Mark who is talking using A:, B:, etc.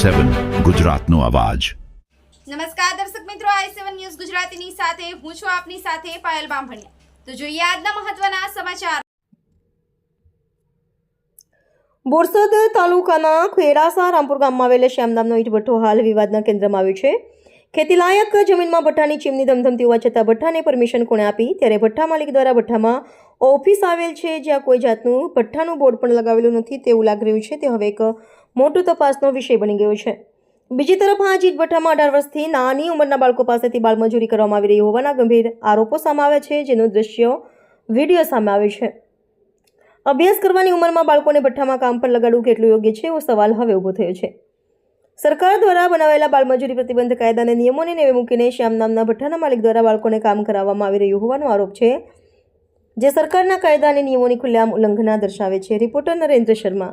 A: i7 ગુજરાતનો અવાજ।
B: નમસ્કાર દર્શક મિત્રો, i7 ન્યૂઝ ગુજરાતીની સાથે હું છું આપની સાથે પાયલ બામભણિયા। તો જોઈએ આજના મહત્વના સમાચાર।
C: બોરસદ તાલુકાના ખેડાસા રામપુર ગામમાં આવેલ શ્યામનામનો ઈંટ ભઠ્ઠો હાલ વિવાદના કેન્દ્રમાં આવ્યો છે। ખેતીલાયક જમીનમાં ભઠ્ઠાની ચીમની ધમધમતી હોવા છતાં ભઠ્ઠાને પરમિશન કોણે આપી? ત્યારે ભઠ્ઠા માલિક દ્વારા ભઠ્ઠામાં ઓફિસ આવેલ છે જ્યાં કોઈ જાતનું ભઠ્ઠાનું બોર્ડ પણ લગાવેલું નથી તેવું લાગી રહ્યું છે। તે હવે એક મોટો તપાસનો વિષય બની ગયો છે। બીજી તરફ આ ઈંટ ભઠ્ઠામાં 18 વર્ષથી નાની ઉંમરના બાળકો પાસેથી બાળમજૂરી કરવામાં આવી રહી હોવાના ગંભીર આરોપો સામે આવ્યા છે, જેનું દ્રશ્ય વિડીયો સામે આવ્યો છે। અભ્યાસ કરવાની ઉંમરમાં બાળકોને ભઠ્ઠામાં કામ પર લગાડવું કેટલું યોગ્ય છે એવો સવાલ હવે ઊભો થયો છે। સરકાર દ્વારા બનાવેલા બાળમજૂરી પ્રતિબંધ કાયદા અને નિયમોને નેવે મૂકીને શ્યામ નામના ભઠ્ઠાના માલિક દ્વારા બાળકોને કામ કરાવવામાં આવી રહ્યું હોવાનો આરોપ છે, જે સરકારના કાયદા અને નિયમોની ખુલ્લેઆમ ઉલ્લંઘના દર્શાવે છે। રિપોર્ટર નરેન્દ્ર શર્મા।